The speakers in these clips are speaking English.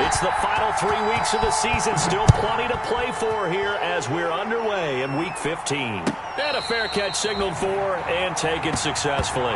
It's the final 3 weeks of the season. Still plenty to play for here as we're underway in Week 15. And a fair catch signaled for and taken successfully.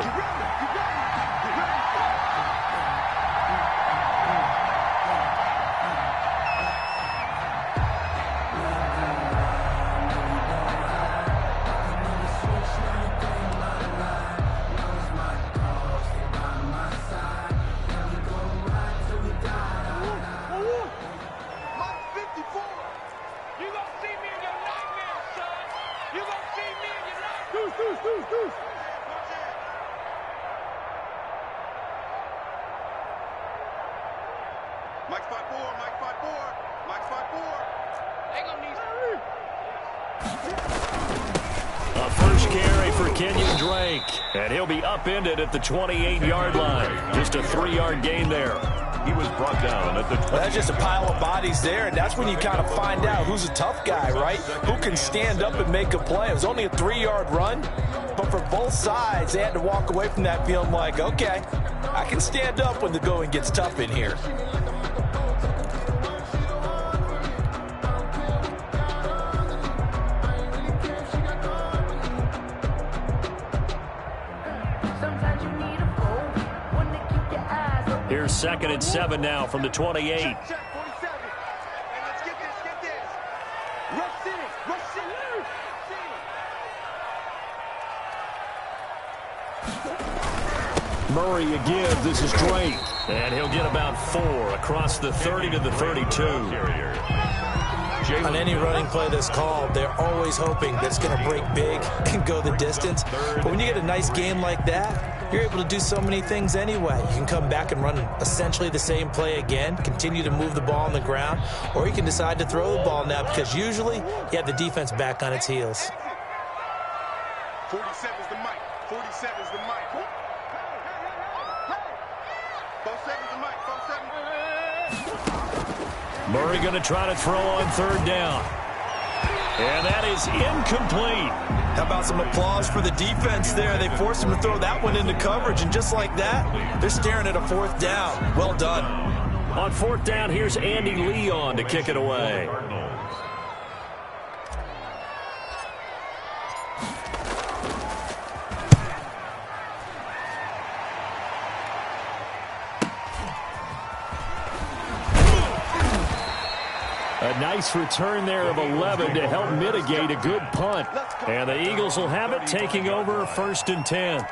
Mike's 5-4, Mike's 5-4, Mike's 5-4. They gonna need a first carry for Kenyon Drake, and he'll be upended at the 28-yard line. Just a 3-yard gain there. He was brought down at the 20. That's just a pile of bodies there, and that's when you kind of find out who's a tough guy, right? Who can stand up and make a play. It was only a 3-yard run, but for both sides, they had to walk away from that feeling like, okay, I can stand up when the going gets tough in here. Here's 2nd and 7 now from the 28. Check, 47. And let's get this. Rush it. Murray again. This is Drake. And he'll get about 4 across the 30 to the 32. On any running play that's called, they're always hoping that it's going to break big and go the distance. But when you get a nice game like that, you're able to do so many things anyway. You can come back and run essentially the same play again, continue to move the ball on the ground, or you can decide to throw the ball now because usually you have the defense back on its heels. 47's the mic. 47's the mic. 47's the mic. 47. Murray going to try to throw on 3rd down. And that is incomplete. How about some applause for the defense there? They forced him to throw that one into coverage, and just like that, they're staring at a 4th down. Well done. On 4th down, here's Andy Leon to kick it away. A nice return there of 11 to help mitigate a good punt. And the Eagles will have it, taking over 1st and 10.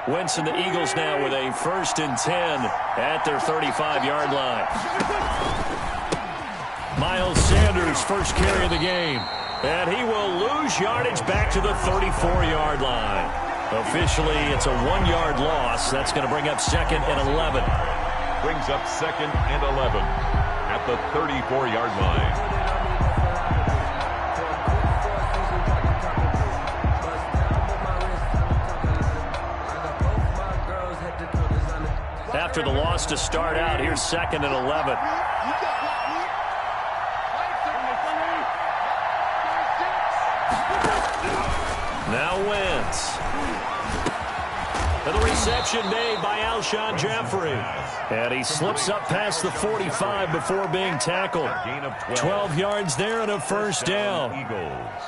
Wentz and the Eagles now with a 1st and 10 at their 35-yard line. Miles Sanders, first carry of the game. And he will lose yardage back to the 34-yard line. Officially, it's a 1-yard loss. That's going to bring up 2nd and 11. Brings up 2nd and 11 at the 34-yard line. After the loss to start out, here's 2nd and 11. Now Wentz. And the reception made by Alshon Jeffrey. And he slips up past the 45 before being tackled. 12 yards there and a 1st down. Eagles.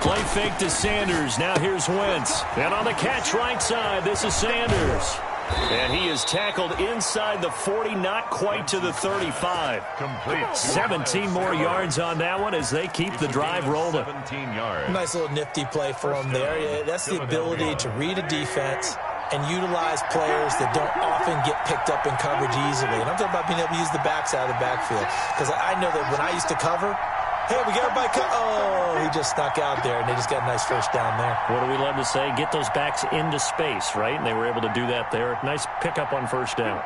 Play fake to Sanders. Now here's Wentz. And on the catch right side, this is Sanders. And he is tackled inside the 40, not quite to the 35. Complete. 17 more yards on that one as they keep the drive rolling. 17 yards. Nice little nifty play for him there. Yeah, that's the ability to read a defense and utilize players that don't often get picked up in coverage easily. And I'm talking about being able to use the backside of the backfield. Because I know that when I used to cover, hey, we got everybody oh, he just snuck out there, and they just got a nice 1st down there. What do we love to say? Get those backs into space, right? And they were able to do that there. Nice pickup on 1st down.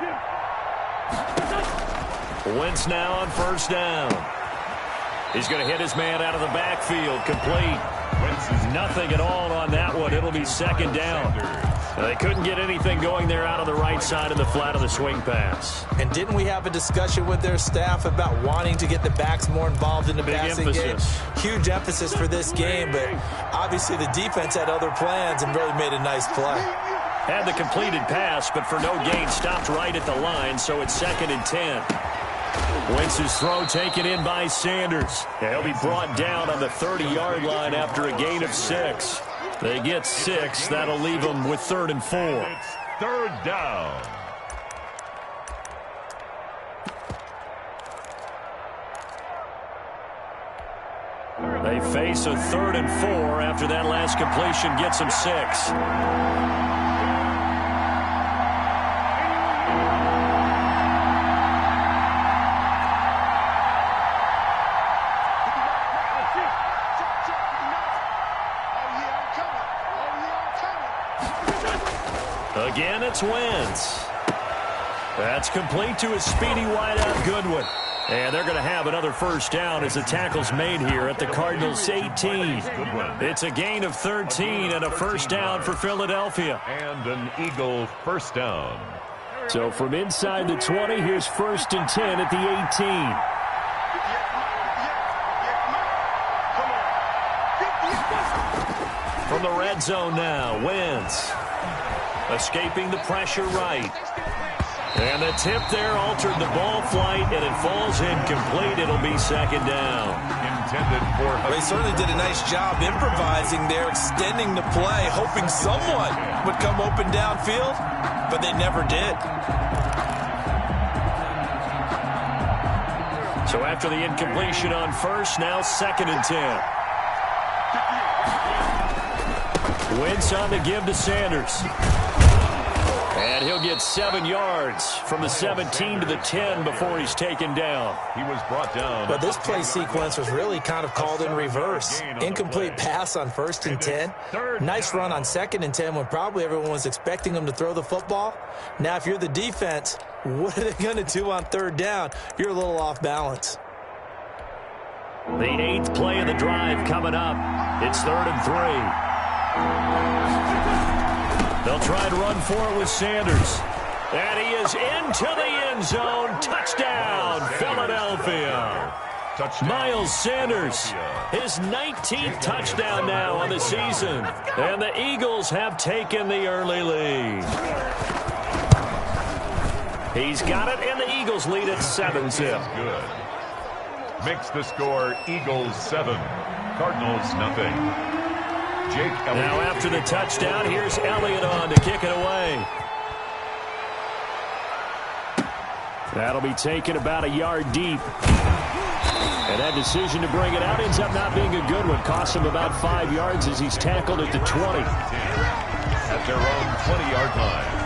Wentz now on 1st down. He's going to hit his man out of the backfield. Complete. Nothing at all on that one. It'll be second down. They couldn't get anything going there out of the right side of the flat of the swing pass. And didn't we have a discussion with their staff about wanting to get the backs more involved in the passing game? Huge emphasis for this game, but obviously the defense had other plans and really made a nice play. Had the completed pass, but for no gain, stopped right at the line, so it's 2nd and 10. Wentz's throw taken in by Sanders. He'll be brought down on the 30-yard line after a gain of 6. They get 6. That'll leave them with 3rd and 4. It's 3rd down. They face a 3rd and 4 after that last completion gets them 6. Again, it's Wentz. That's complete to his speedy wideout, Goodwin. And they're going to have another first down as the tackle's made here at the Cardinals' 18. It's a gain of 13 and a first down for Philadelphia. And an Eagle first down. So from inside the 20, here's 1st and 10 at the 18. From the red zone now, Wentz. Escaping the pressure right. And the tip there altered the ball flight, and it falls incomplete. It'll be 2nd down. Intended for... They certainly did a nice job improvising there, extending the play, hoping someone would come open downfield, but they never did. So after the incompletion on first, now 2nd and 10. Wentz on the give to Sanders. And he'll get 7 yards from the 17 to the 10 before he's taken down. He was brought down. But this play sequence was really kind of called in reverse. Incomplete pass on 1st and 10. Nice run on 2nd and 10 when probably everyone was expecting him to throw the football. Now, if you're the defense, what are they going to do on 3rd down? You're a little off balance. The 8th play of the drive coming up. It's 3rd and 3. They'll try and run for it with Sanders. And he is into the end zone. Touchdown, Philadelphia. Miles Sanders, his 19th touchdown now on the season. And the Eagles have taken the early lead. He's got it, and the Eagles lead at 7-zip. Good. Makes the score Eagles 7, Cardinals nothing. Now after the touchdown, here's Elliott on to kick it away. That'll be taken about a yard deep. And that decision to bring it out ends up not being a good one. Costs him about 5 yards as he's tackled at the 20. At their own 20-yard line.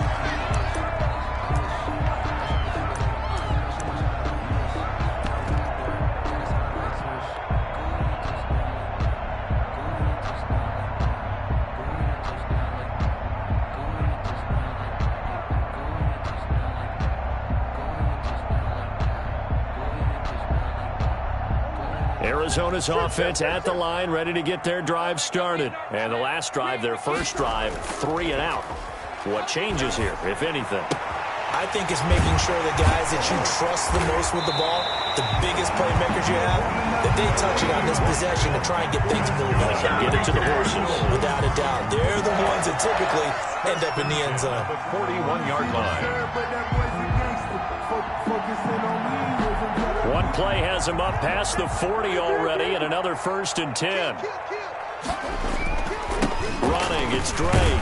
Arizona's offense at the line, ready to get their drive started. And the last drive, their first drive, 3 and out. What changes here, if anything? I think it's making sure the guys that you trust the most with the ball, the biggest playmakers you have, that they touch it on this possession to try and get things moving. Get it to the horses. Without a doubt. They're the ones that typically end up in the end zone. The 41-yard line. One play has him up past the 40 already, and another 1st and 10. Running, it's Drake.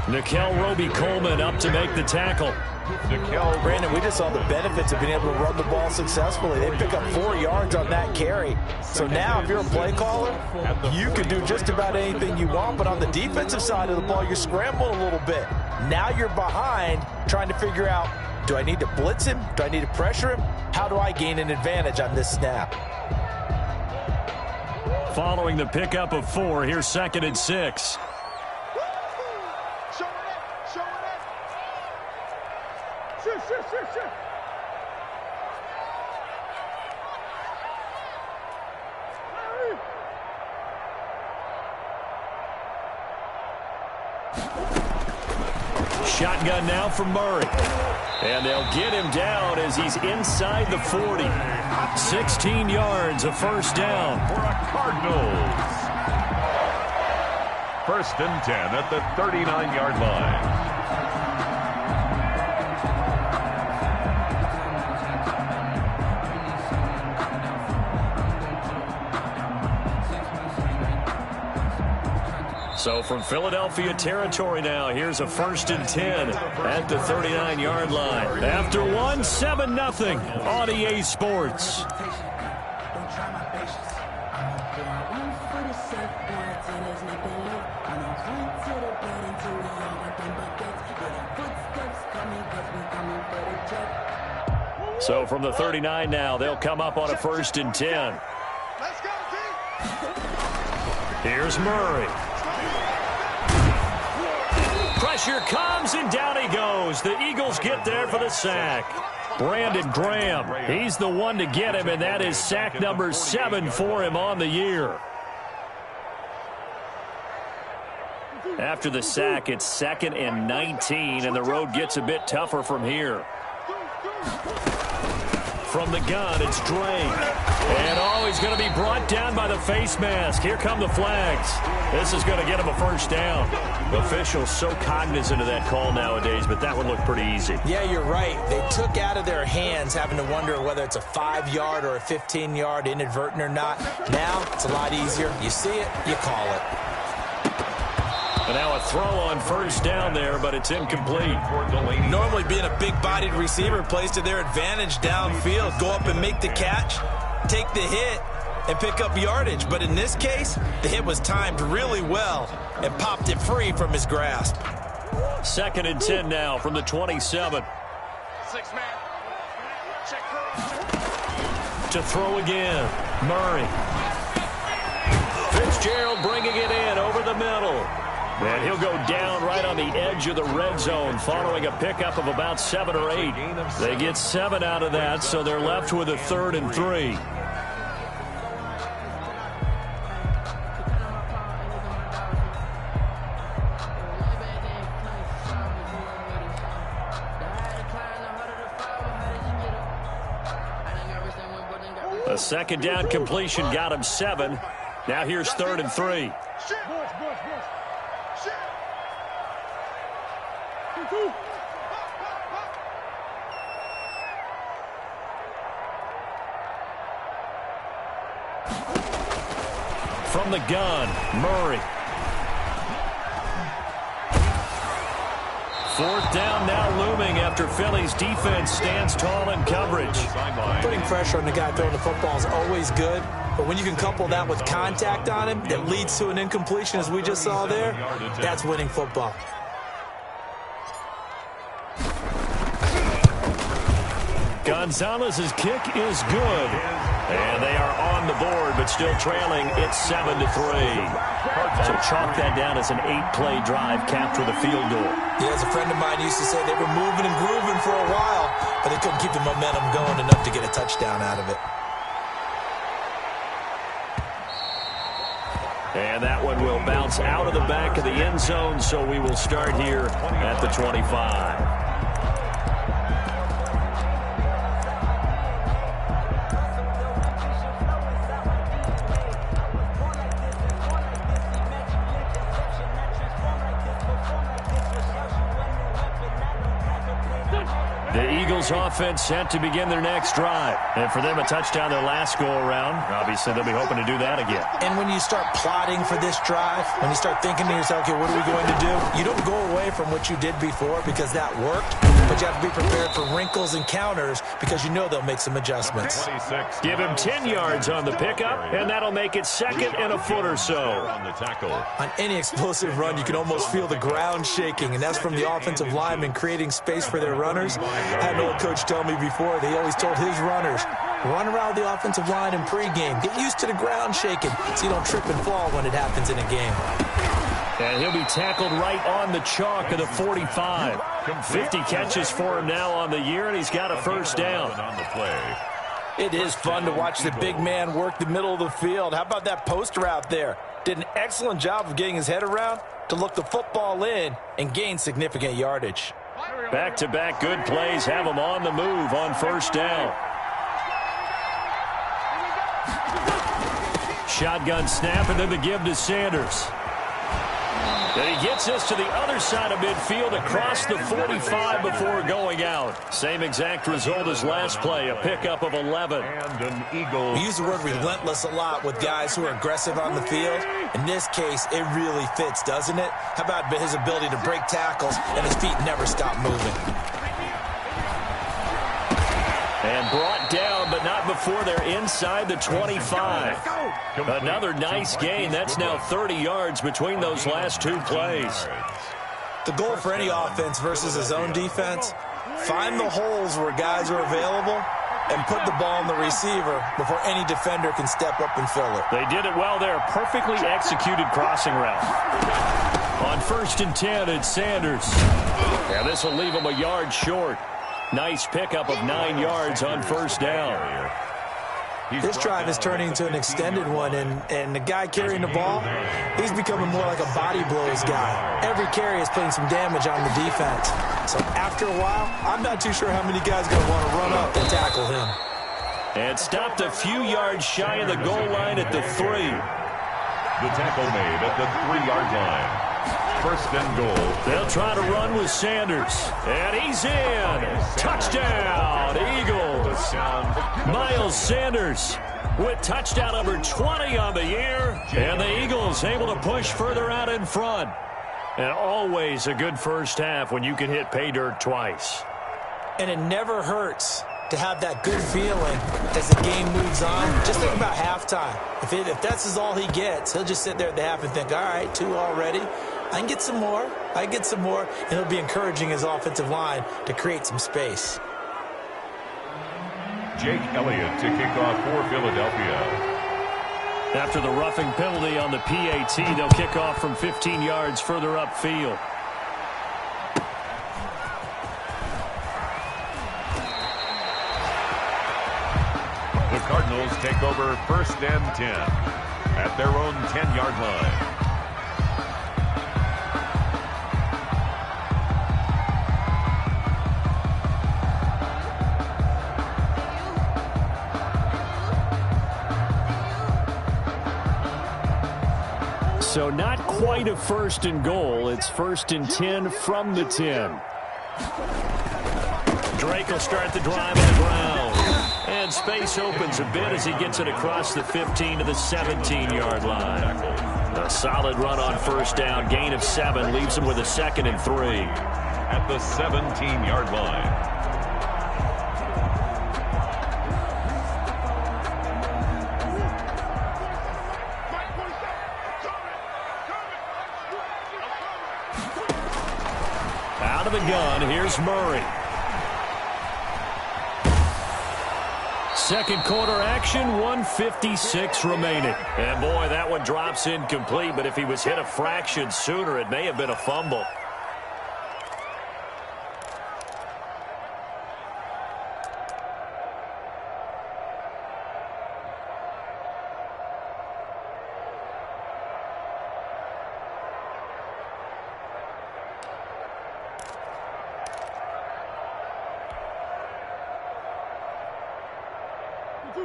Nikel Roby-Coleman up to make the tackle. Brandon, we just saw the benefits of being able to run the ball successfully. They pick up 4 yards on that carry. So now if you're a play caller, you can do just about anything you want, but on the defensive side of the ball, you're scrambling a little bit. Now you're behind trying to figure out, do I need to blitz him? Do I need to pressure him? How do I gain an advantage on this snap? Following the pickup of 4, here's 2nd and 6. shotgun now from Murray. And they'll get him down as he's inside the 40. 16 yards, a first down. For a Cardinals. First and 10 at the 39-yard line. So from Philadelphia territory now, here's a first and 10 at the 39-yard line. After one, 7-0 on EA Sports. So from the 39 now, they'll come up on a first and 10. Here's Murray. Pressure comes, and down he goes. The Eagles get there for the sack. Brandon Graham, he's the one to get him, and that is sack number 7 for him on the year. After the sack, it's 2nd and 19, and the road gets a bit tougher from here. From the gun, it's Drake. And, he's going to be brought down by the face mask. Here come the flags. This is going to get him a first down. Officials so cognizant of that call nowadays, but that one looked pretty easy. Yeah, you're right. They took out of their hands having to wonder whether it's a 5-yard or a 15-yard inadvertent or not. Now, it's a lot easier. You see it, you call it. And now a throw on first down there, but it's incomplete. Normally being a big-bodied receiver plays to their advantage downfield. Go up and make the catch, take the hit, and pick up yardage. But in this case, the hit was timed really well and popped it free from his grasp. 2nd and 10 now from the 27. 6-man. Check To throw again, Murray. Fitzgerald bringing it in over the middle. And he'll go down right on the edge of the red zone following a pickup of about 7 or 8. They get 7 out of that, so they're left with a 3rd and 3. A second down completion got him 7. Now here's 3rd and 3. From the gun, Murray. 4th down now looming after Philly's defense stands tall in coverage. Putting pressure on the guy throwing the football is always good, but when you can couple that with contact on him that leads to an incompletion, as we just saw there, that's winning football. Gonzalez's kick is good. And they are on the board, but still trailing. It's 7-3. So chalk that down as an 8-play drive capped with a field goal. Yeah, as a friend of mine used to say, they were moving and grooving for a while, but they couldn't keep the momentum going enough to get a touchdown out of it. And that one will bounce out of the back of the end zone, so we will start here at the 25. The Eagles offense set to begin their next drive. And for them, a touchdown their last go-around. Obviously, they'll be hoping to do that again. And when you start plotting for this drive, when you start thinking to yourself, okay, what are we going to do? You don't go away from what you did before because that worked, but you have to be prepared for wrinkles and counters because you know they'll make some adjustments. Give him 10 yards on the pickup, and that'll make it 2nd and a foot or so. On any explosive run, you can almost feel the ground shaking, and that's from the offensive linemen creating space for their runners. I had an old coach tell me before, they always told his runners, run around the offensive line in pregame. Get used to the ground shaking so you don't trip and fall when it happens in a game. And he'll be tackled right on the chalk of the 45. 50 catches for him now on the year, and he's got a first down. It is fun to watch the big man work the middle of the field. How about that post route there? did an excellent job of getting his head around to look the football in and gain significant yardage. Back-to-back good plays have him on the move on first down. Shotgun snap, and then the give to Sanders. And he gets us to the other side of midfield across the 45 before going out. Same exact result as last play, a pickup of 11. And an Eagle. We use the word relentless a lot with guys who are aggressive on the field. In this case, it really fits, doesn't it? How about his ability to break tackles and his feet never stop moving? And brought down, but not before they're inside the 25. Another nice gain. That's now 30 yards between those last two plays. The goal for any offense versus his own defense, find the holes where guys are available and put the ball in the receiver before any defender can step up and fill it. They did it well there. Perfectly executed crossing route. On 1st and 10, it's Sanders. Yeah, this will leave him a yard short. Nice pickup of 9 yards on first down. This drive is turning into an extended one, and the guy carrying the ball, he's becoming more like a body blows guy. Every carry is putting some damage on the defense. So after a while, I'm not too sure how many guys are going to want to run up and tackle him. And stopped a few yards shy of the goal line at the 3. The tackle made at the 3-yard line. 1st and goal. They'll try to run with Sanders. And he's in. Touchdown, Eagles. Miles Sanders with touchdown number 20 on the year. And the Eagles able to push further out in front. And always a good first half when you can hit pay dirt twice. And it never hurts to have that good feeling as the game moves on. Just think about halftime. If that's all he gets, he'll just sit there at the half and think, all right, 2 already. I can get some more. I can get some more. And he'll be encouraging his offensive line to create some space. Jake Elliott to kick off for Philadelphia. After the roughing penalty on the PAT, they'll kick off from 15 yards further upfield. The Cardinals take over 1st and 10 at their own 10-yard line. So not quite a 1st and goal. It's 1st and 10 from the 10. Drake will start the drive on the ground. And space opens a bit as he gets it across the 15 to the 17-yard line. A solid run on first down. Gain of 7 leaves him with a 2nd and 3. At the 17-yard line. Out of the gun, here's Murray. Second quarter action, 1:56 remaining. And boy, that one drops incomplete, but if he was hit a fraction sooner, it may have been a fumble.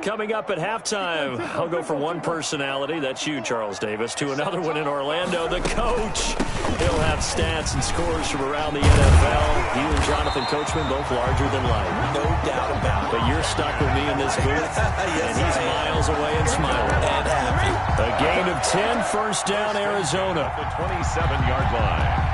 Coming up at halftime, I'll go from one personality, that's you, Charles Davis, to another one in Orlando, the coach. He'll have stats and scores from around the NFL. He and Jonathan Coachman, both larger than life. No doubt about it. But you're stuck with me in this booth, yes, and he's miles away and smiling. And happy. A gain of 10, first down, Arizona. The 27-yard line.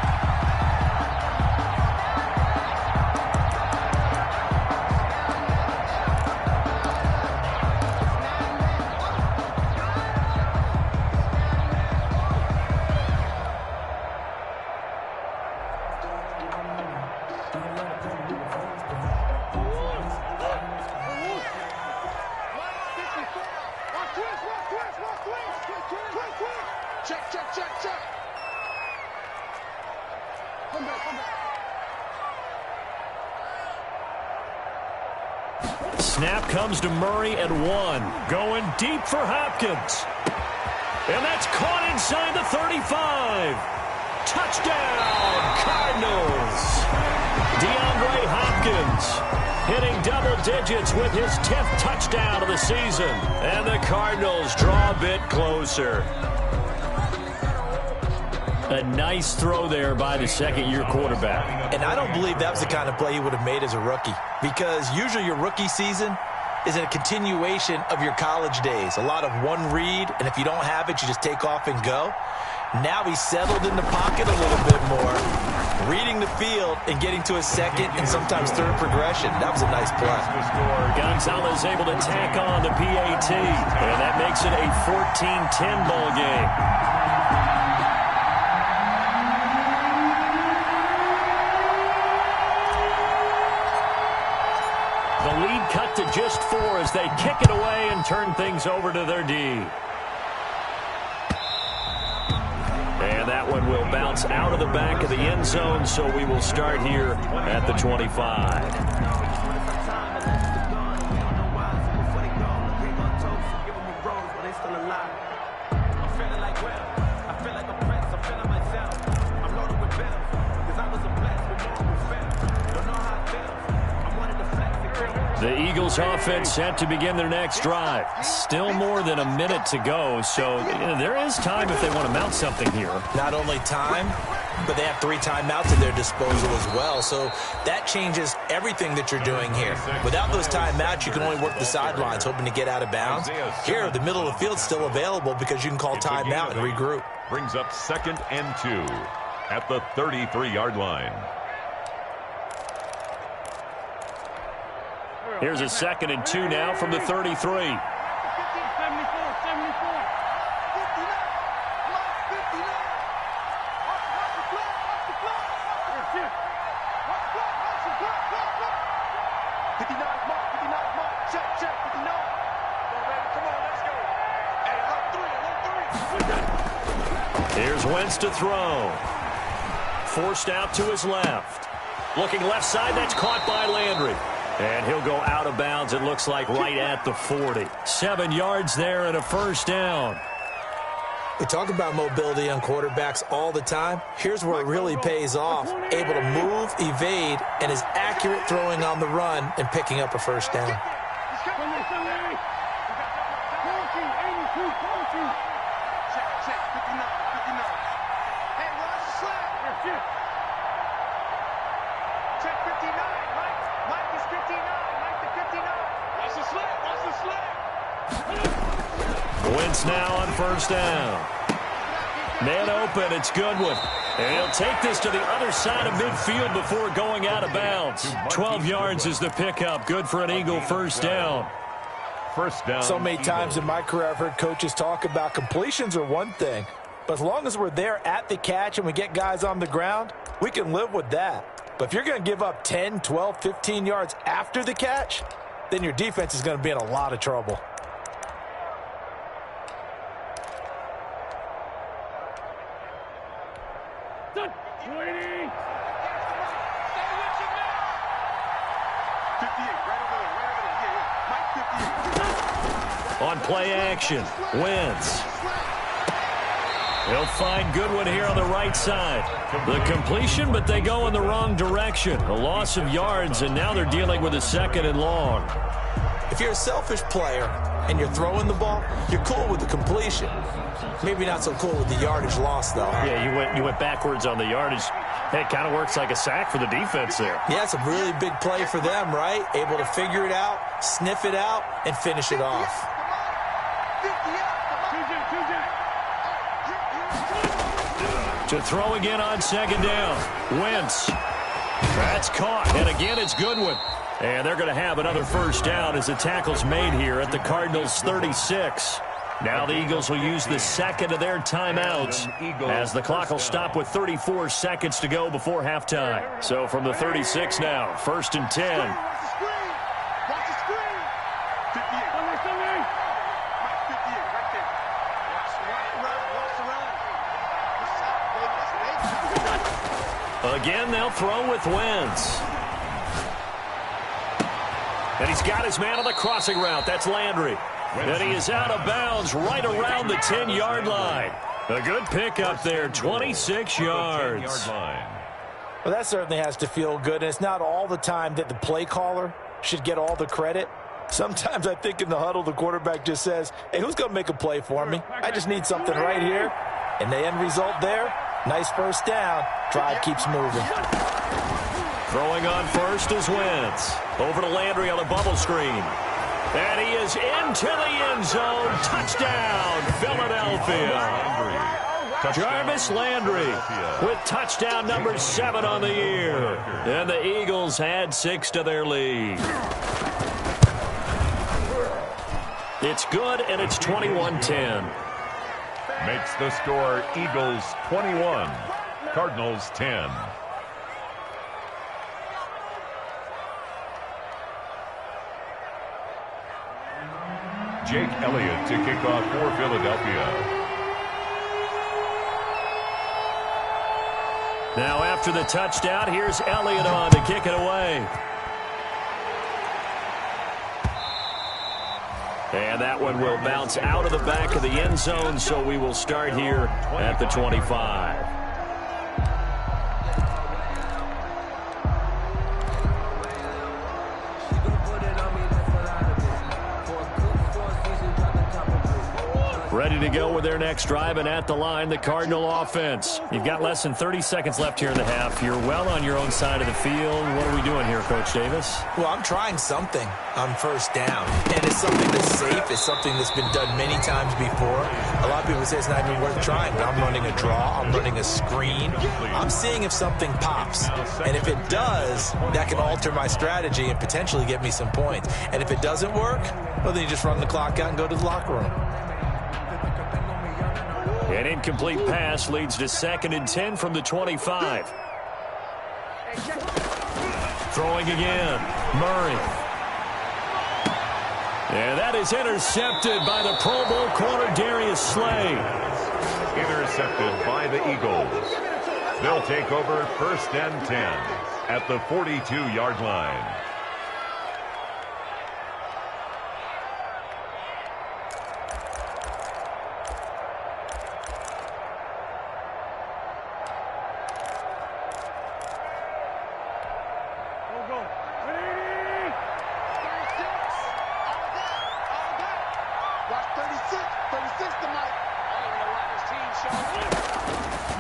Snap comes to Murray at 1. Going deep for Hopkins. And that's caught inside the 35. Touchdown, Cardinals. DeAndre Hopkins hitting double digits with his 10th touchdown of the season. And the Cardinals draw a bit closer. A nice throw there by the second-year quarterback. And I don't believe that was the kind of play he would have made as a rookie, because usually your rookie season is a continuation of your college days. A lot of one read, and if you don't have it, you just take off and go. Now he's settled in the pocket a little bit more, reading the field and getting to a second and sometimes third progression. That was a nice play. Gonzalez able to tack on the PAT, and that makes it a 14-10 ball game. The lead cut to just 4 as they kick it away and turn things over to their D. And that one will bounce out of the back of the end zone, so we will start here at the 25. The Eagles offense set to begin their next drive. Still more than a minute to go, so there is time if they want to mount something here. Not only time, but they have 3 timeouts at their disposal as well, so that changes everything that you're doing here. Without those timeouts, you can only work the sidelines, hoping to get out of bounds. Here, the middle of the field's still available because you can call timeout and regroup. Brings up 2nd and 2 at the 33-yard line. Here's a 2nd and 2 now from the 33. Here's Wentz to throw. Forced out to his left. Looking left side, that's caught by Landry. And he'll go out of bounds, it looks like, right at the 40. 7 yards there and a first down. We talk about mobility on quarterbacks all the time. Here's where it really pays off. Able to move, evade, and is accurate throwing on the run and picking up a first down. Wentz now on first down. Man open, it's Goodwin. And he'll take this to the other side of midfield before going out of bounds. 12 yards is the pickup. Good for an Eagle first down. First down. So many times in my career I've heard coaches talk about completions are one thing, but as long as we're there at the catch and we get guys on the ground, we can live with that. But if you're going to give up 10, 12, 15 yards after the catch, then your defense is going to be in a lot of trouble. On play action, Wentz. He'll find Goodwin here on the right side. The completion, but they go in the wrong direction. A loss of yards, and now they're dealing with a 2nd and long. If you're a selfish player and you're throwing the ball, you're cool with the completion. Maybe not so cool with the yardage loss, though. Yeah, you went backwards on the yardage. Hey, it kind of works like a sack for the defense there. Yeah, it's a really big play for them, right? Able to figure it out, sniff it out, and finish it off. To throw again on 2nd down. Wentz. That's caught. And again, it's Goodwin. And they're going to have another first down as the tackle's made here at the Cardinals' 36. Now the Eagles will use the 2nd of their timeouts as the clock will stop with 34 seconds to go before halftime. So from the 36 now, 1st and 10. Again, they'll throw with Wentz. And he's got his man on the crossing route. That's Landry. And he is out of bounds right around the 10-yard line. A good pickup there, 26 yards. Well, that certainly has to feel good, and it's not all the time that the play caller should get all the credit. Sometimes I think in the huddle, the quarterback just says, hey, who's going to make a play for me? I just need something right here. And the end result there, nice first down. Drive keeps moving. Throwing on first is Wentz. Over to Landry on a bubble screen. And he is into the end zone. Touchdown, Philadelphia. Jarvis Landry with touchdown number 7 on the year. And the Eagles add 6 to their lead. It's good, and it's 21-10. Makes the score Eagles 21, Cardinals 10. Jake Elliott to kick off for Philadelphia. Now after the touchdown, here's Elliott on to kick it away. And that one will bounce out of the back of the end zone, so we will start here at the 25. Ready to go with their next drive, and at the line, the Cardinal offense. You've got less than 30 seconds left here in the half. You're well on your own side of the field. What are we doing here, Coach Davis? Well, I'm trying something on first down, and it's something that's safe. It's something that's been done many times before. A lot of people say it's not even worth trying, but I'm running a draw. I'm running a screen. I'm seeing if something pops, and if it does, that can alter my strategy and potentially get me some points. And if it doesn't work, well, then you just run the clock out and go to the locker room. An incomplete pass leads to 2nd and 10 from the 25. Throwing again, Murray. And that is intercepted by the Pro Bowl corner Darius Slay. Intercepted by the Eagles. They'll take over 1st and 10 at the 42-yard line.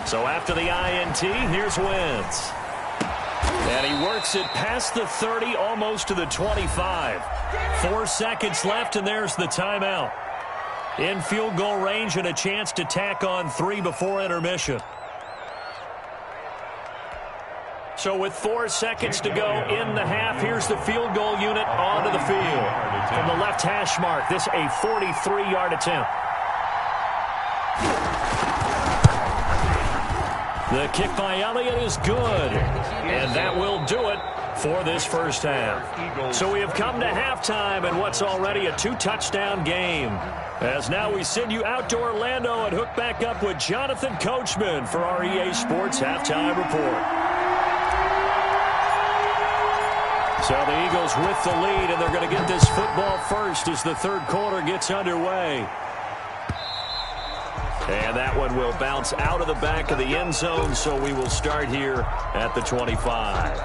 So after the INT, here's Wentz. And he works it past the 30, almost to the 25. 4 seconds left, and there's the timeout. In field goal range and a chance to tack on 3 before intermission. So with 4 seconds to go in the half, here's the field goal unit onto the field. From the left hash mark, this a 43-yard attempt. The kick by Elliott is good, and that will do it for this first half. So we have come to halftime in what's already a 2-touchdown game. As now we send you out to Orlando and hook back up with Jonathan Coachman for our EA Sports Halftime Report. So the Eagles with the lead, and they're going to get this football first as the 3rd quarter gets underway. And that one will bounce out of the back of the end zone, so we will start here at the 25.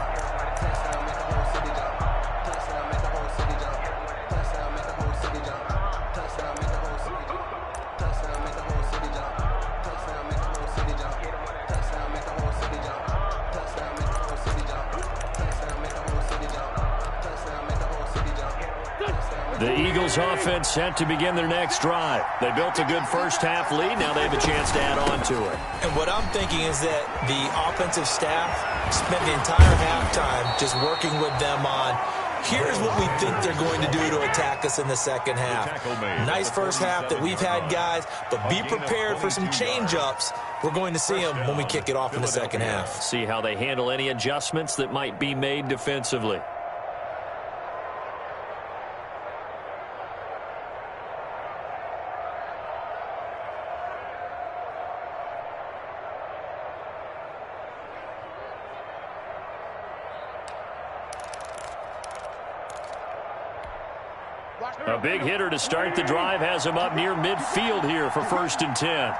The Eagles offense set to begin their next drive. They built a good first half lead. Now they have a chance to add on to it. And what I'm thinking is that the offensive staff spent the entire halftime just working with them on, here's what we think they're going to do to attack us in the second half. Nice first half that we've had, guys, but be prepared for some change-ups. We're going to see them when we kick it off in the second half. See how they handle any adjustments that might be made defensively. A big hitter to start the drive has him up near midfield here for 1st and 10.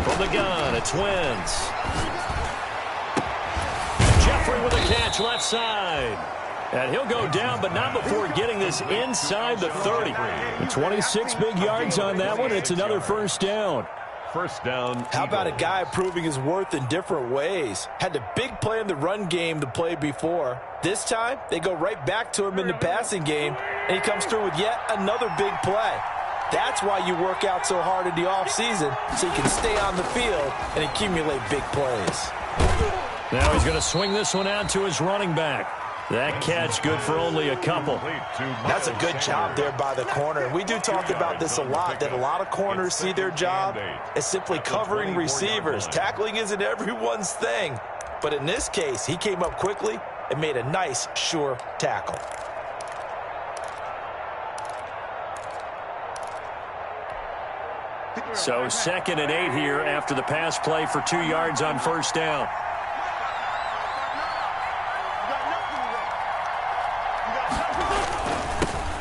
From the gun, it's Wentz. Jeffrey with a catch left side. And he'll go down, but not before getting this inside the 30. 26 big yards on that one. It's another 1st down. 1st down. How about a guy proving his worth in different ways? Had a big play in the run game the play before. This time, they go right back to him in the passing game, and he comes through with yet another big play. That's why you work out so hard in the offseason, so you can stay on the field and accumulate big plays. Now he's going to swing this one out to his running back. That catch good for only a couple. That's a good job there by the corner. And we do talk about this a lot, that a lot of corners see their job as simply covering receivers. Tackling isn't everyone's thing. But in this case, he came up quickly and made a nice, sure tackle. So 2nd and 8 here after the pass play for 2 yards on 1st down.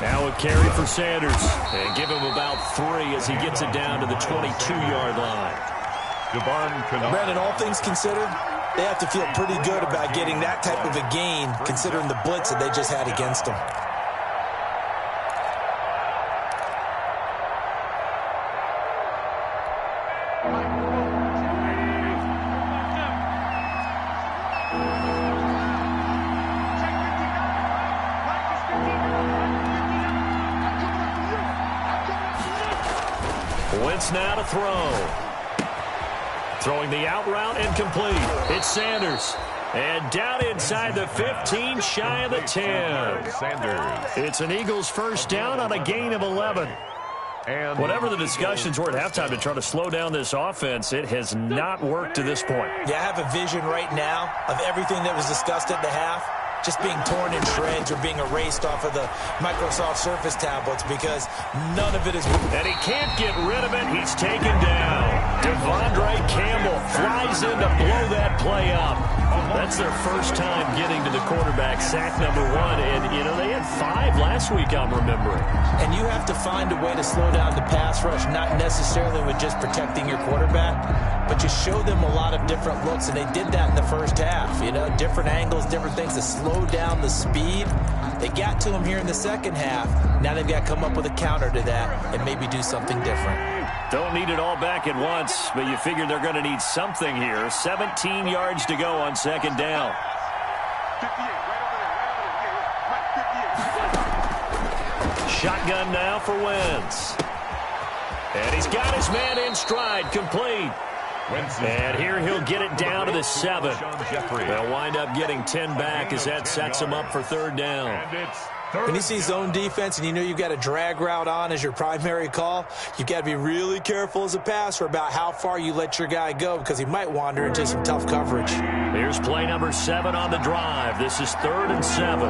Now a carry for Sanders. And give him about 3 as he gets it down to the 22-yard line. Brandon, all things considered, they have to feel pretty good about getting that type of a gain considering the blitz that they just had against them. Wentz now to throw. Throwing the out route and complete. It's Sanders. And down inside the 15, shy of the 10. Sanders. It's an Eagles 1st down on a gain of 11. And whatever the discussions were at halftime to try to slow down this offense, it has not worked to this point. Yeah, I have a vision right now of everything that was discussed at the half just being torn in shreds or being erased off of the Microsoft Surface tablets because none of it is... And he can't get rid of it. He's taken down. Devondre Campbell flies in to blow that play up. That's their first time getting to the quarterback, sack number 1. And, you know, they had 5 last week, I'm remembering. And you have to find a way to slow down the pass rush, not necessarily with just protecting your quarterback, but you show them a lot of different looks, and they did that in the first half. You know, different angles, different things to slow down the speed. They got to him here in the second half. Now they've got to come up with a counter to that and maybe do something different. Don't need it all back at once, but you figure they're going to need something here. 17 yards to go on 2nd down. 58, right over there, Shotgun now for Wentz. And he's got his man in stride, complete. And here he'll get it down to the 7. They'll wind up getting 10 back as that sets him up for 3rd down. When you see zone defense and you know you've got a drag route on as your primary call, you've got to be really careful as a passer about how far you let your guy go because he might wander into some tough coverage. Here's play number 7 on the drive. This is 3rd and 7.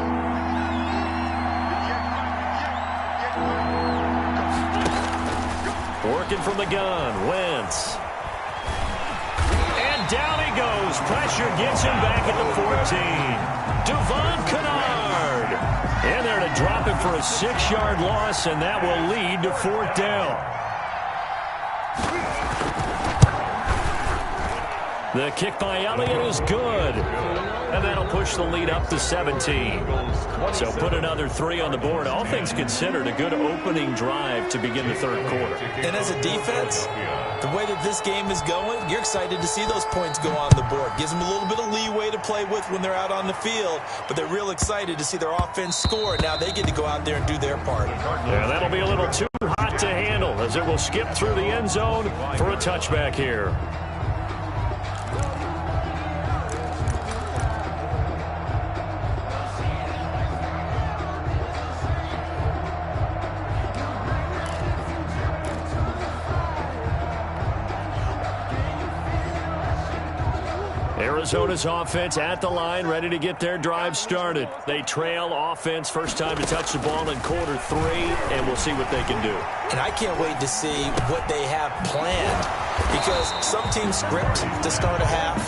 Working from the gun, Wentz. And down he goes. Pressure gets him back at the 14. Devon Kennard. In there to drop him for a 6-yard loss, and that will lead to 4th down. The kick by Elliott is good. And that'll push the lead up to 17. So put another 3 on the board. All things considered, a good opening drive to begin the 3rd quarter. And as a defense, the way that this game is going, you're excited to see those points go on the board. Gives them a little bit of leeway to play with when they're out on the field, but they're real excited to see their offense score. Now they get to go out there and do their part. Yeah, that'll be a little too hot to handle as it will skip through the end zone for a touchback here. Arizona's offense at the line, ready to get their drive started. They trail offense, first time to touch the ball in Q3, and we'll see what they can do. And I can't wait to see what they have planned, because some teams script to start a half.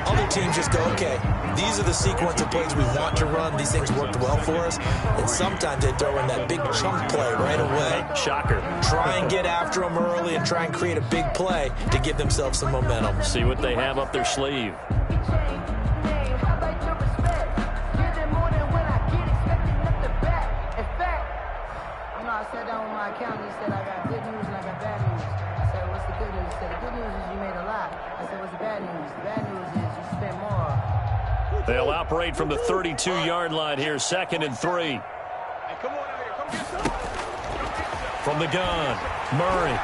Other teams just go, okay, these are the sequence of plays we want to run. These things worked well for us. And sometimes they throw in that big chunk play right away. Shocker. Try and get after them early and try and create a big play to give themselves some momentum. See what they have up their sleeve. I sat down with my accountant. He said, I got good news and I got bad news. I said, what's the good news? He said, the good news is you made a lot. I said, what's the bad news? The bad news is you spent more. They'll operate from the 32-yard line here, 2nd and 3. Hey, come on out here. Come get some. From the gun, Murray.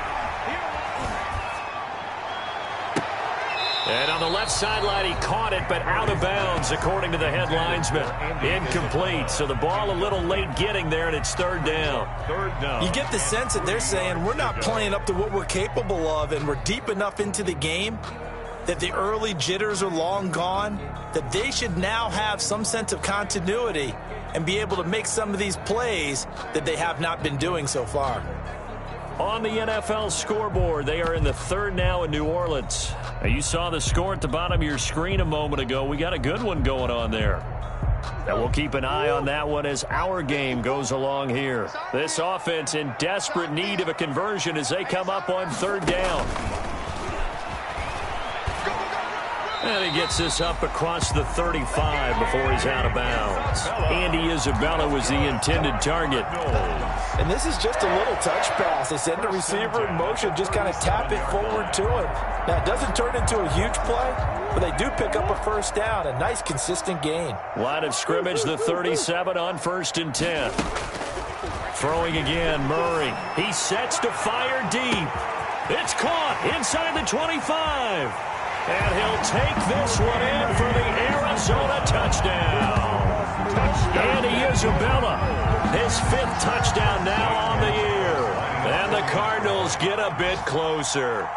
And on the left sideline, he caught it, but out of bounds, according to the head linesman. Incomplete, so the ball a little late getting there, and it's 3rd down. You get the sense that they're saying we're not playing up to what we're capable of, and we're deep enough into the game that the early jitters are long gone, that they should now have some sense of continuity and be able to make some of these plays that they have not been doing so far. On the NFL scoreboard, they are in the 3rd now in New Orleans. Now, you saw the score at the bottom of your screen a moment ago. We got a good one going on there. And we'll keep an eye on that one as our game goes along here. This offense in desperate need of a conversion as they come up on 3rd down. And he gets this up across the 35 before he's out of bounds. Andy Isabella was the intended target. And this is just a little touch pass. They send the receiver in motion, just kind of tap it forward to him. Now, it doesn't turn into a huge play, but they do pick up a 1st down, a nice, consistent gain. Line of scrimmage, the 37 on 1st and 10. Throwing again, Murray. He sets to fire deep. It's caught inside the 25. And he'll take this one in for the Arizona touchdown. Andy Isabella, his 5th touchdown now on the year. And the Cardinals get a bit closer.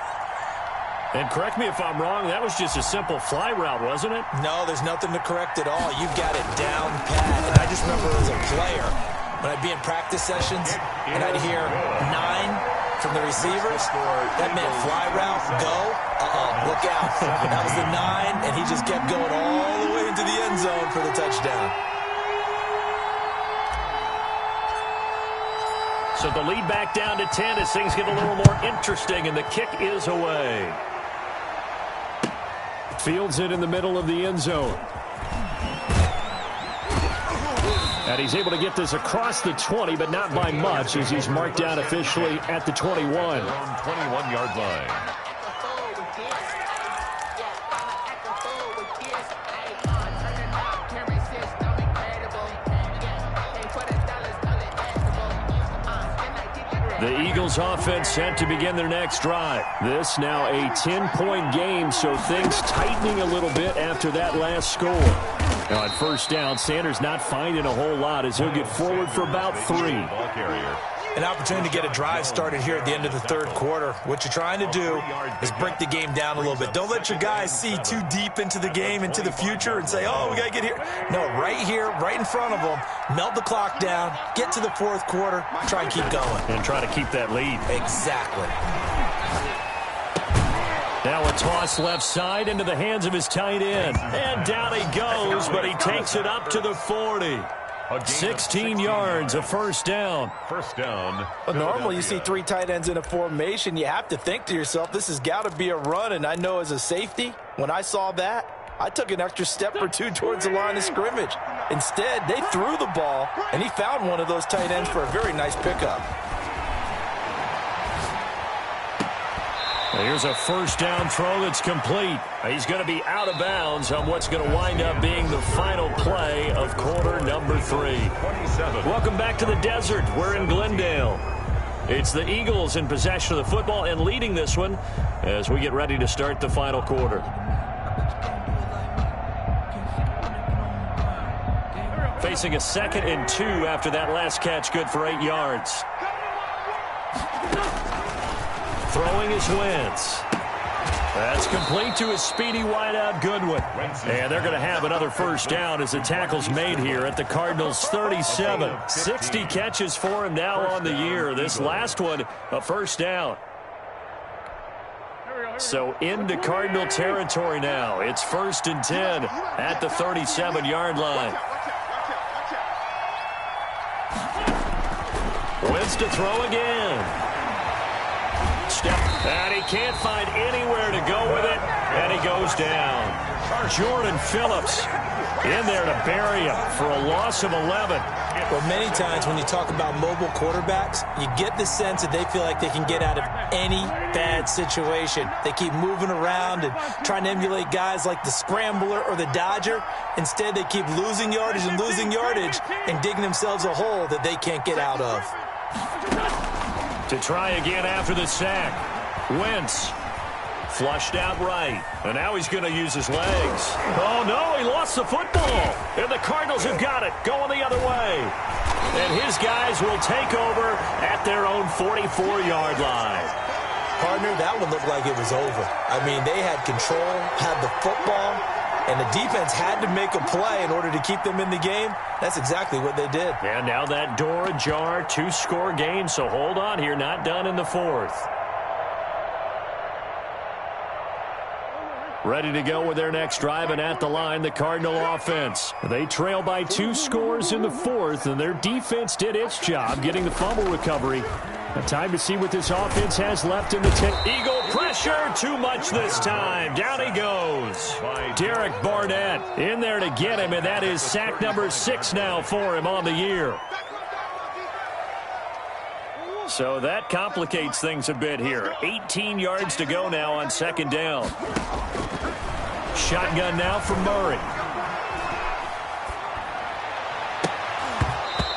And correct me if I'm wrong, that was just a simple fly route, wasn't it? No, there's nothing to correct at all. You've got it down pat. And I just remember as a player, when I'd be in practice sessions and I'd hear 9 from the receivers, that meant fly route, go, look out. That was the 9, and he just kept going all the way into the end zone for the touchdown. So the lead back down to 10 as things get a little more interesting, and the kick is away. Fields it in the middle of the end zone. And he's able to get this across the 20, but not by much, as he's marked down officially at the 21. 21-yard line. The Eagles offense set to begin their next drive. This now a 10-point game, so things tightening a little bit after that last score. Now at 1st down, Sanders not finding a whole lot as he'll get forward for about 3. Ball carrier. An opportunity to get a drive started here at the end of the 3rd quarter. What you're trying to do is break the game down a little bit. Don't let your guys see too deep into the game, into the future, and say, oh, we got to get here. No, right here, right in front of them, melt the clock down, get to the 4th quarter, try and keep going. And try to keep that lead. Exactly. Now a toss left side into the hands of his tight end. And down he goes, but he takes it up to the 40. 16 yards, a 1st down. 1st down. Well, normally you see 3 tight ends in a formation. You have to think to yourself, this has got to be a run. And I know as a safety, when I saw that, I took an extra step or 2 towards the line of scrimmage. Instead, they threw the ball, and he found one of those tight ends for a very nice pickup. Here's a 1st down throw that's complete. He's going to be out of bounds on what's going to wind up being the final play of quarter number 3. 27. Welcome back to the desert. We're in Glendale. It's the Eagles in possession of the football and leading this one as we get ready to start the final quarter. Facing a 2nd and 2 after that last catch, good for 8 yards. Throwing is Wentz. That's complete to his speedy wideout, Goodwin. And they're going to have another first down as the tackle's made here at the Cardinals' 37. 60 catches for him now on the year. This last one, a first down. So into Cardinal territory now. It's 1st and 10 at the 37-yard line. Wentz to throw again. And he can't find anywhere to go with it, and he goes down. Jordan Phillips in there to bury him for a loss of 11. Well, many times when you talk about mobile quarterbacks, you get the sense that they feel like they can get out of any bad situation. They keep moving around and trying to emulate guys like the Scrambler or the Dodger. Instead, they keep losing yardage and digging themselves a hole that they can't get out of. To try again after the sack. Wentz flushed out right. And now he's going to use his legs. Oh, no, he lost the football. And the Cardinals have got it, going the other way. And his guys will take over at their own 44-yard line. Partner, that one looked like it was over. I mean, they had control, had the football, and the defense had to make a play in order to keep them in the game. That's exactly what they did. And now that door ajar, 2-score game, so hold on here, not done in the 4th. Ready to go with their next drive, and at the line, the Cardinal offense. They trail by 2 scores in the 4th, and their defense did its job getting the fumble recovery. Time to see what this offense has left in the 10. Eagle pressure, too much this time. Down he goes. Derek Barnett in there to get him, and that is sack number 6 now for him on the year. So that complicates things a bit here. 18 yards to go now on 2nd down. Shotgun now for Murray.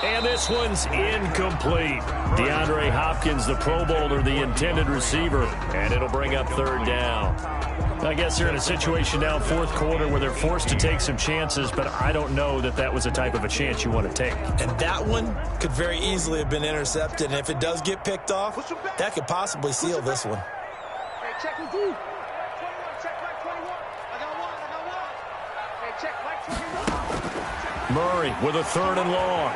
And this one's incomplete. DeAndre Hopkins, the Pro Bowler, the intended receiver, and it'll bring up 3rd down. I guess they're in a situation now, 4th quarter, where they're forced to take some chances, but I don't know that that was the type of a chance you want to take. And that one could very easily have been intercepted, and if it does get picked off, that could possibly seal this one. Hey, check who's due. 21, check like 21. I got one. Hey, check like 21. Murray with a 3rd and long.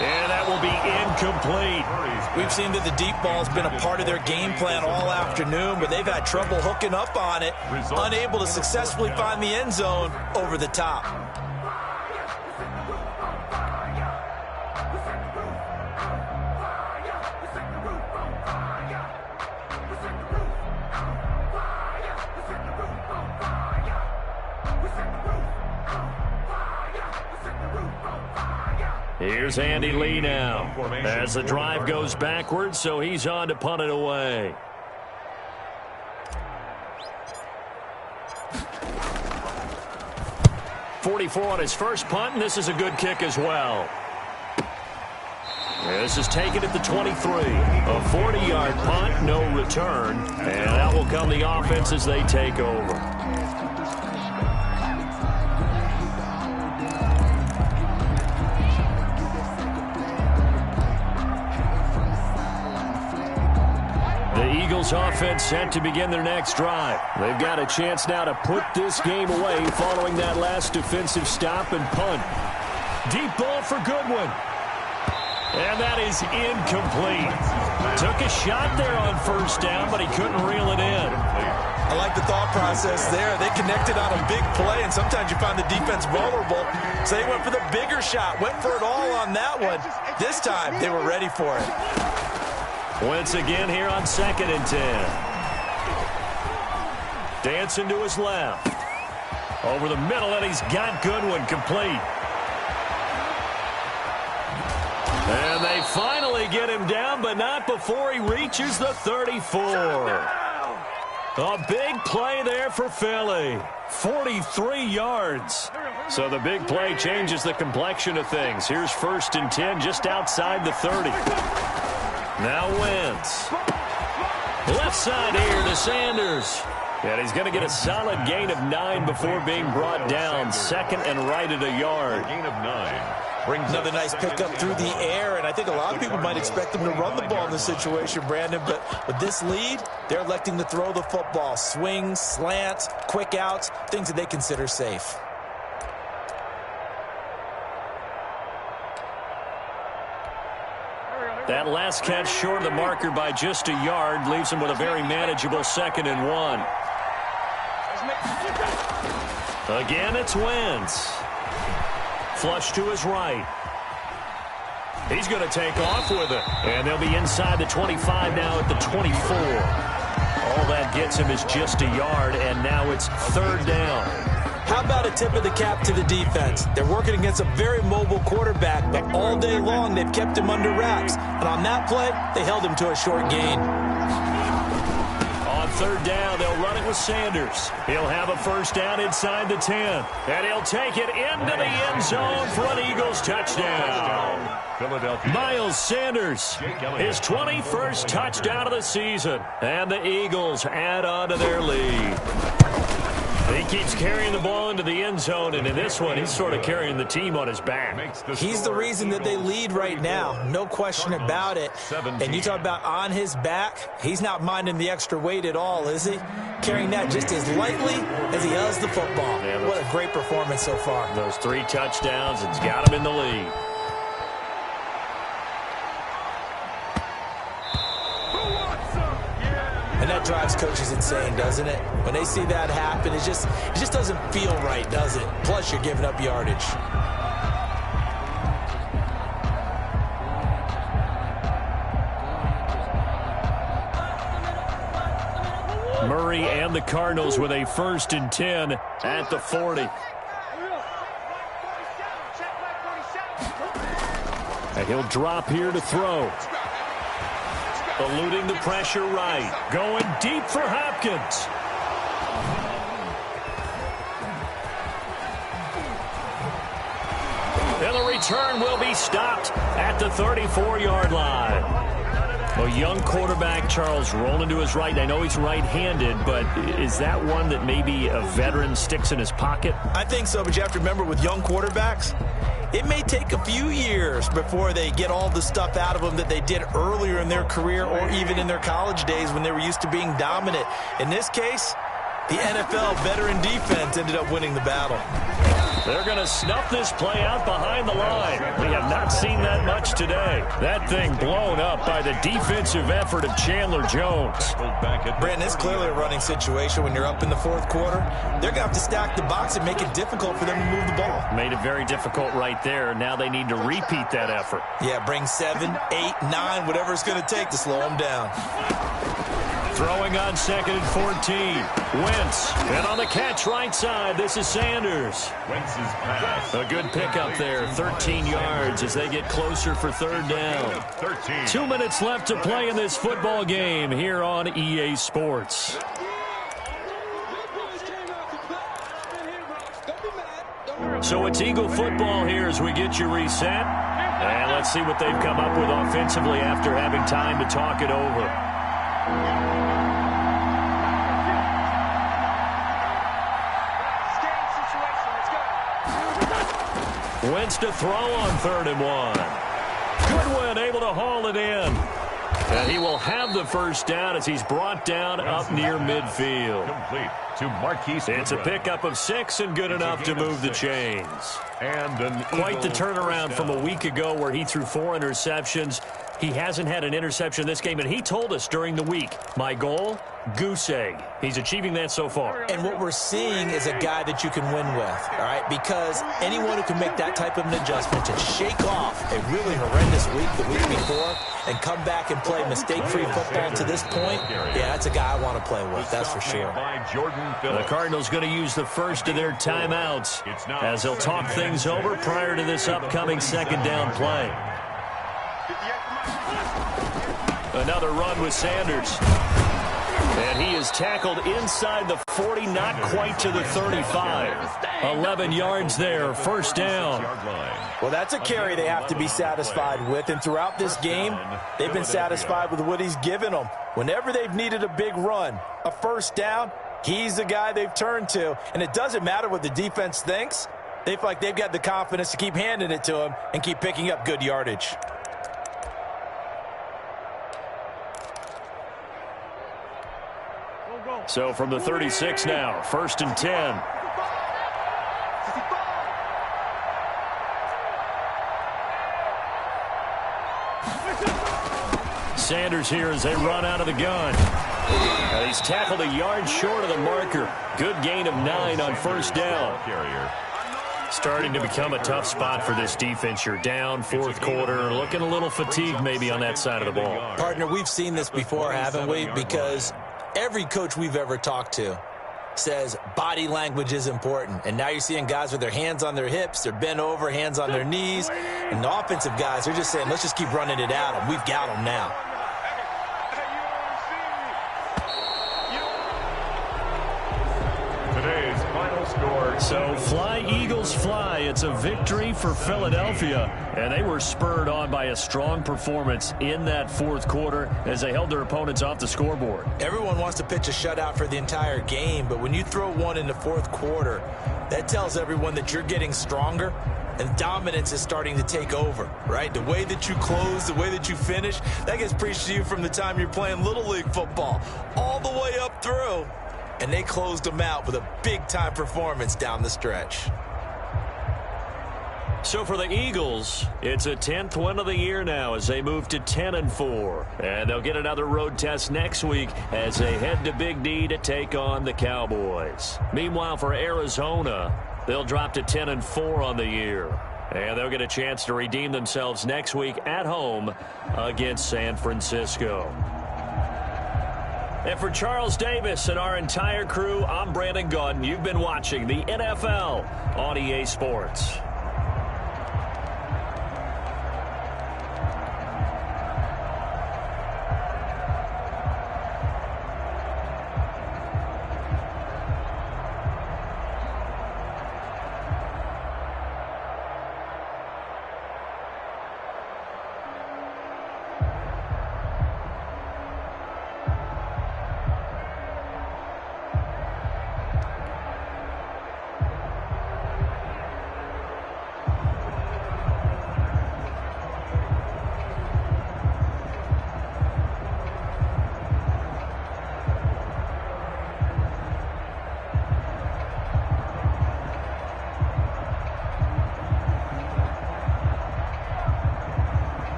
And that will be incomplete. We've seen that the deep ball has been a part of their game plan all afternoon, but they've had trouble hooking up on it, unable to successfully find the end zone over the top. Here's Andy Lee now as the drive goes backwards, so he's on to punt it away. .44 on his first punt, and this is a good kick as well. This is taken at the 23. A 40-yard punt, no return, and that will come the offense as they take over. Eagles offense set to begin their next drive. They've got a chance now to put this game away following that last defensive stop and punt. Deep ball for Goodwin. And that is incomplete. Took a shot there on 1st down, but he couldn't reel it in. I like the thought process there. They connected on a big play, and sometimes you find the defense vulnerable. So they went for the bigger shot, went for it all on that one. This time, they were ready for it. Wentz again here on 2nd and 10. Dancing to his left. Over the middle, and he's got Goodwin complete. And they finally get him down, but not before he reaches the 34. A big play there for Philly. 43 yards. So the big play changes the complexion of things. Here's 1st and 10 just outside the 30. Now Wentz. Left side here to Sanders. And he's going to get a solid gain of 9 before being brought down. 2nd and right at a yard. Gain of 9. brings another nice pickup through the air, and I think a lot of people might expect them to run the ball in this situation, Brandon, but with this lead, they're electing to throw the football. Swings, slants, quick outs, things that they consider safe. That last catch short of the marker by just a yard leaves him with a very manageable 2nd and 1. Again, it's Wentz. Flush to his right. He's going to take off with it. And they'll be inside the 25 now at the 24. All that gets him is just a yard, and now it's 3rd down. How about a tip of the cap to the defense? They're working against a very mobile quarterback, but all day long they've kept him under wraps. And on that play, they held him to a short gain. On 3rd down, they'll run it with Sanders. He'll have a 1st down inside the 10. And he'll take it into the end zone for an Eagles touchdown. Philadelphia. Miles Sanders, his 21st touchdown of the season. And the Eagles add on to their lead. He keeps carrying the ball into the end zone, and in this one, he's sort of carrying the team on his back. He's the reason that they lead right now. No question about it. And you talk about on his back, he's not minding the extra weight at all, is he? Carrying that just as lightly as he does the football. What a great performance so far. Those 3 touchdowns, it's got him in the lead. And that drives coaches insane, doesn't it? When they see that happen, it just doesn't feel right, does it? Plus, you're giving up yardage. Murray and the Cardinals with a 1st and 10 at the 40. And he'll drop here to throw. Eluding the pressure right. Going deep for Hopkins. And the return will be stopped at the 34-yard line. A young quarterback, Charles, rolling to his right. I know he's right-handed, but is that one that maybe a veteran sticks in his pocket? I think so, but you have to remember with young quarterbacks, it may take a few years before they get all the stuff out of them that they did earlier in their career or even in their college days when they were used to being dominant. In this case, the NFL veteran defense ended up winning the battle. They're going to snuff this play out behind the line. We have not seen that much today. That thing blown up by the defensive effort of Chandler Jones. Brandon, it's clearly a running situation when you're up in the 4th quarter. They're going to have to stack the box and make it difficult for them to move the ball. Made it very difficult right there. Now they need to repeat that effort. Yeah, bring 7, 8, 9, whatever it's going to take to slow them down. Throwing on 2nd and 14. Wentz. And on the catch right side, this is Sanders. Wentz's pass. A good pickup there. 13 yards as they get closer for 3rd down. 13. 2 minutes left to play in this football game here on EA Sports. So it's Eagle football here as we get you reset. And let's see what they've come up with offensively after having time to talk it over. Wentz to throw on 3rd and 1. Goodwin able to haul it in. And he will have the 1st down as he's brought down up near midfield. Complete to Marquise. It's a pickup of 6 and good enough to move the chains. And quite the turnaround from a week ago where he threw 4 interceptions. He hasn't had an interception this game, and he told us during the week, my goal, goose egg. He's achieving that so far. And what we're seeing is a guy that you can win with, all right? Because anyone who can make that type of an adjustment to shake off a really horrendous week the week before and come back and play mistake-free football to this point, yeah, that's a guy I want to play with, that's for sure. The Cardinals going to use the first of their timeouts as they'll talk things over prior to this upcoming 2nd down play. Another run with Sanders. And he is tackled inside the 40, not quite to the 35. 11 yards there, 1st down. Well, that's a carry they have to be satisfied with. And throughout this game, they've been satisfied with what he's given them. Whenever they've needed a big run, a 1st down, he's the guy they've turned to. And it doesn't matter what the defense thinks. They feel like they've got the confidence to keep handing it to him and keep picking up good yardage. So from the 36 now, 1st and 10. Sanders here as they run out of the gun. And he's tackled a yard short of the marker. Good gain of 9 on 1st down. Starting to become a tough spot for this defense. You're down 4th quarter, looking a little fatigued maybe on that side of the ball. Partner, we've seen this before, haven't we? Because every coach we've ever talked to says body language is important. And now you're seeing guys with their hands on their hips, they're bent over, hands on their knees. And the offensive guys are just saying, let's just keep running it at them. We've got them now. Today's final score. So fly, Eagles, fly. It's a victory for Philadelphia. And they were spurred on by a strong performance in that 4th quarter as they held their opponents off the scoreboard. Everyone wants to pitch a shutout for the entire game, but when you throw one in the 4th quarter, that tells everyone that you're getting stronger and dominance is starting to take over, right? The way that you close, the way that you finish, that gets preached to you from the time you're playing Little League football all the way up through. And they closed them out with a big-time performance down the stretch. So for the Eagles, it's a 10th win of the year now as they move to 10-4. And they'll get another road test next week as they head to Big D to take on the Cowboys. Meanwhile, for Arizona, they'll drop to 10-4 on the year. And they'll get a chance to redeem themselves next week at home against San Francisco. And for Charles Davis and our entire crew, I'm Brandon Gaudin. You've been watching the NFL on EA Sports.